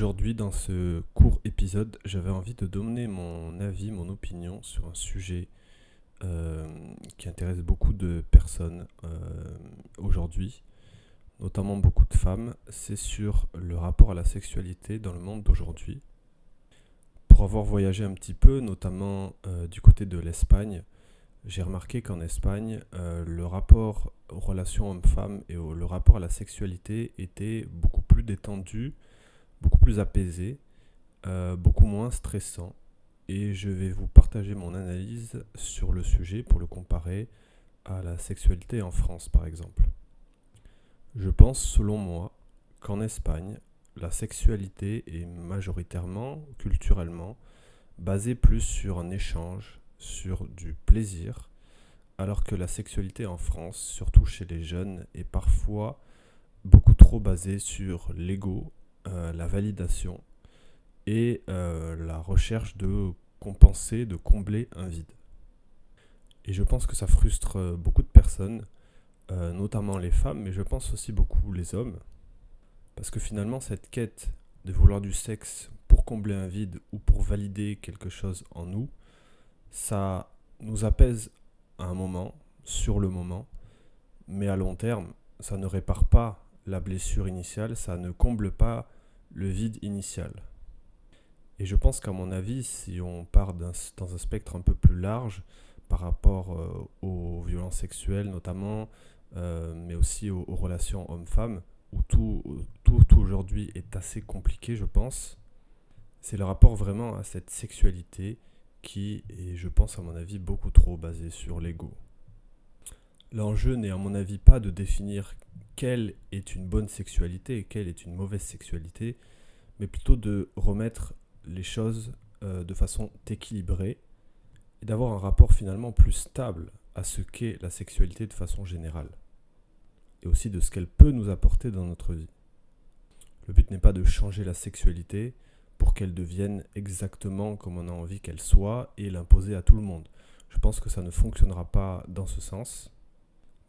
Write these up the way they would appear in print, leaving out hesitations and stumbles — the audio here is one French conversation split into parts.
Aujourd'hui, dans ce court épisode, j'avais envie de donner mon avis, mon opinion sur un sujet euh, qui intéresse beaucoup de personnes aujourd'hui, notamment beaucoup de femmes. C'est sur le rapport à la sexualité dans le monde d'aujourd'hui. Pour avoir voyagé un petit peu, notamment du côté de l'Espagne, j'ai remarqué qu'en Espagne, le rapport aux relations hommes-femmes et le rapport à la sexualité était beaucoup plus détendu, beaucoup plus apaisé, beaucoup moins stressant. Et je vais vous partager mon analyse sur le sujet pour le comparer à la sexualité en France par exemple. Je pense selon moi qu'en Espagne, la sexualité est majoritairement, culturellement, basée plus sur un échange, sur du plaisir, alors que la sexualité en France, surtout chez les jeunes, est parfois beaucoup trop basée sur l'ego, la validation et la recherche de compenser, de combler un vide. Et je pense que ça frustre beaucoup de personnes, notamment les femmes, mais je pense aussi beaucoup les hommes, parce que finalement cette quête de vouloir du sexe pour combler un vide ou pour valider quelque chose en nous, ça nous apaise à un moment, sur le moment, mais à long terme, ça ne répare pas la blessure initiale, ça ne comble pas le vide initial. Et je pense qu'à mon avis, si on part dans un spectre un peu plus large par rapport aux violences sexuelles notamment, mais aussi aux relations hommes-femmes, où tout aujourd'hui est assez compliqué, je pense, c'est le rapport vraiment à cette sexualité qui est, je pense à mon avis, beaucoup trop basé sur l'ego. L'enjeu n'est à mon avis pas de définir quelle est une bonne sexualité et quelle est une mauvaise sexualité, mais plutôt de remettre les choses de façon équilibrée et d'avoir un rapport finalement plus stable à ce qu'est la sexualité de façon générale et aussi de ce qu'elle peut nous apporter dans notre vie. Le but n'est pas de changer la sexualité pour qu'elle devienne exactement comme on a envie qu'elle soit et l'imposer à tout le monde. Je pense que ça ne fonctionnera pas dans ce sens,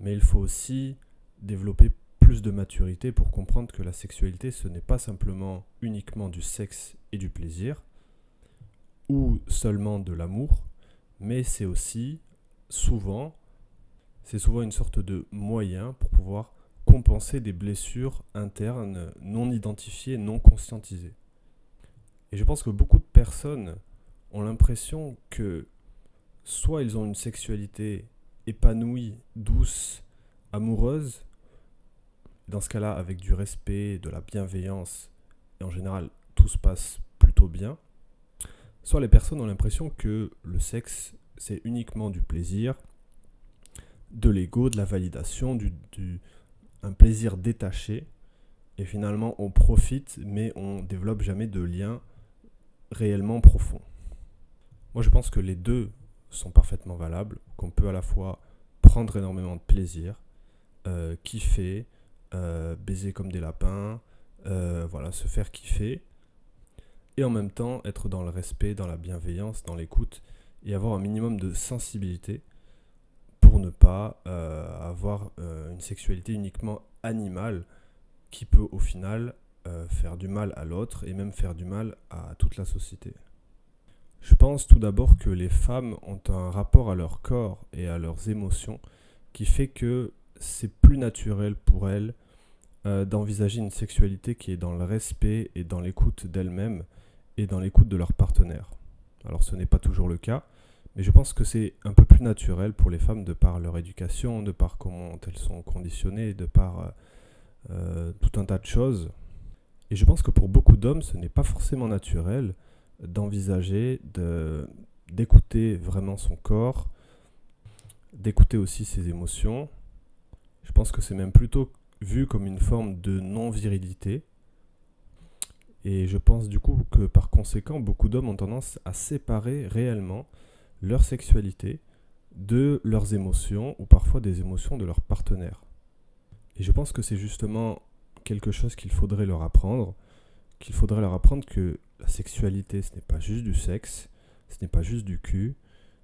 mais il faut aussi développer plus de maturité pour comprendre que la sexualité, ce n'est pas simplement uniquement du sexe et du plaisir, ou seulement de l'amour, mais c'est aussi souvent une sorte de moyen pour pouvoir compenser des blessures internes non identifiées, non conscientisées. Et je pense que beaucoup de personnes ont l'impression que soit ils ont une sexualité épanouie, douce, amoureuse, dans ce cas-là avec du respect, de la bienveillance, et en général tout se passe plutôt bien, soit les personnes ont l'impression que le sexe c'est uniquement du plaisir, de l'ego, de la validation, un plaisir détaché, et finalement on profite mais on développe jamais de lien réellement profond. Moi je pense que les deux sont parfaitement valables, qu'on peut à la fois prendre énormément de plaisir, kiffer, baiser comme des lapins, se faire kiffer, et en même temps être dans le respect, dans la bienveillance, dans l'écoute, et avoir un minimum de sensibilité pour ne pas avoir une sexualité uniquement animale qui peut au final faire du mal à l'autre et même faire du mal à toute la société. Je pense tout d'abord que les femmes ont un rapport à leur corps et à leurs émotions qui fait que c'est plus naturel pour elles d'envisager une sexualité qui est dans le respect et dans l'écoute d'elles-mêmes et dans l'écoute de leur partenaire. Alors ce n'est pas toujours le cas, mais je pense que c'est un peu plus naturel pour les femmes de par leur éducation, de par comment elles sont conditionnées, de par tout un tas de choses. Et je pense que pour beaucoup d'hommes, ce n'est pas forcément naturel d'envisager d'écouter vraiment son corps, d'écouter aussi ses émotions. Je pense que c'est même plutôt vu comme une forme de non-virilité. Et je pense du coup que par conséquent, beaucoup d'hommes ont tendance à séparer réellement leur sexualité de leurs émotions ou parfois des émotions de leur partenaire. Et je pense que c'est justement quelque chose qu'il faudrait leur apprendre que la sexualité, ce n'est pas juste du sexe, ce n'est pas juste du cul,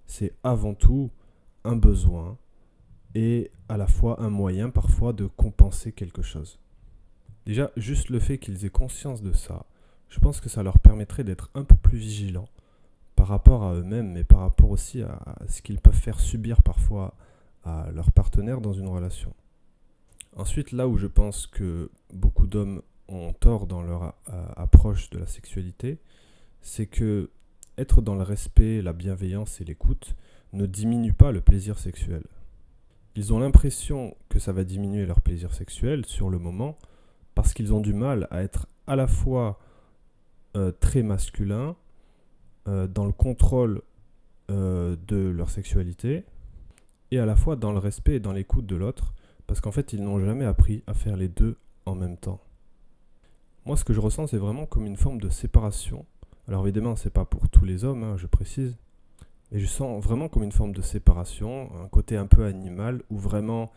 c'est avant tout un besoin et à la fois un moyen parfois de compenser quelque chose. Déjà, juste le fait qu'ils aient conscience de ça, je pense que ça leur permettrait d'être un peu plus vigilants par rapport à eux-mêmes, mais par rapport aussi à ce qu'ils peuvent faire subir parfois à leur partenaire dans une relation. Ensuite, là où je pense que beaucoup d'hommes ont tort dans leur approche de la sexualité, c'est que être dans le respect, la bienveillance et l'écoute ne diminue pas le plaisir sexuel. Ils ont l'impression que ça va diminuer leur plaisir sexuel sur le moment parce qu'ils ont du mal à être à la fois très masculins dans le contrôle de leur sexualité et à la fois dans le respect et dans l'écoute de l'autre parce qu'en fait ils n'ont jamais appris à faire les deux en même temps. Moi ce que je ressens c'est vraiment comme une forme de séparation. Alors évidemment c'est pas pour tous les hommes, je précise, mais je sens vraiment comme une forme de séparation, un côté un peu animal où vraiment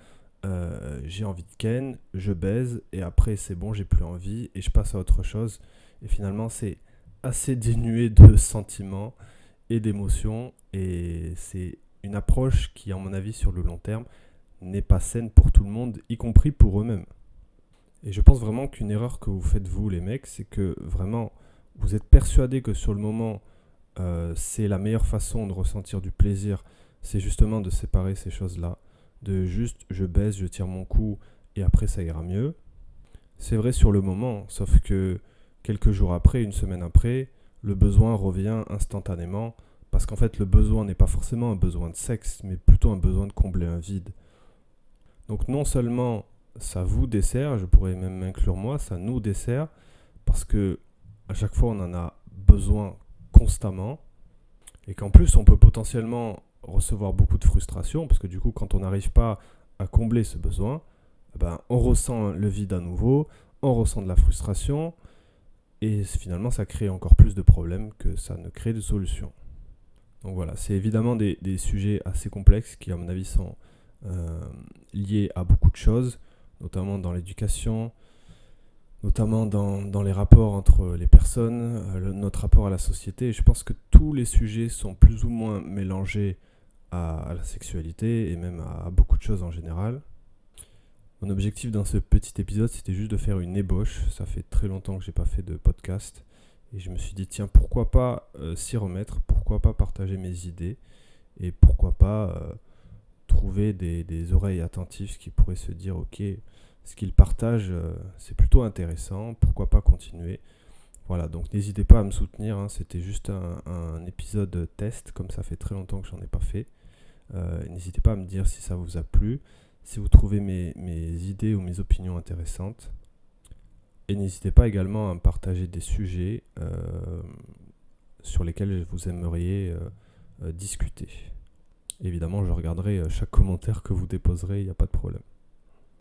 j'ai envie de ken, je baise et après c'est bon, j'ai plus envie et je passe à autre chose. Et finalement c'est assez dénué de sentiments et d'émotions et c'est une approche qui à mon avis sur le long terme n'est pas saine pour tout le monde, y compris pour eux-mêmes. Et je pense vraiment qu'une erreur que vous faites vous les mecs, c'est que vraiment vous êtes persuadés que sur le moment c'est la meilleure façon de ressentir du plaisir, c'est justement de séparer ces choses-là, de juste je baise, je tire mon cou et après ça ira mieux. C'est vrai sur le moment, sauf que quelques jours après, une semaine après, le besoin revient instantanément parce qu'en fait le besoin n'est pas forcément un besoin de sexe, mais plutôt un besoin de combler un vide. Donc non seulement ça vous dessert, je pourrais même m'inclure moi, ça nous dessert parce que à chaque fois on en a besoin constamment et qu'en plus on peut potentiellement recevoir beaucoup de frustration parce que du coup quand on n'arrive pas à combler ce besoin, on ressent le vide à nouveau, on ressent de la frustration et finalement ça crée encore plus de problèmes que ça ne crée de solutions. Donc voilà, c'est évidemment des sujets assez complexes qui à mon avis sont liés à beaucoup de choses, notamment dans l'éducation, notamment dans les rapports entre les personnes, notre rapport à la société. Et je pense que tous les sujets sont plus ou moins mélangés à la sexualité et même à beaucoup de choses en général. Mon objectif dans ce petit épisode, c'était juste de faire une ébauche. Ça fait très longtemps que j'ai pas fait de podcast. Et je me suis dit, tiens, pourquoi pas s'y remettre, pourquoi pas partager mes idées et pourquoi pas trouver des oreilles attentives qui pourraient se dire, ok, ce qu'ils partagent, c'est plutôt intéressant, pourquoi pas continuer. Voilà, donc n'hésitez pas à me soutenir, c'était juste un épisode test, comme ça fait très longtemps que j'en ai pas fait. N'hésitez pas à me dire si ça vous a plu, si vous trouvez mes idées ou mes opinions intéressantes. Et n'hésitez pas également à me partager des sujets sur lesquels vous aimeriez discuter. Évidemment, je regarderai chaque commentaire que vous déposerez, il n'y a pas de problème.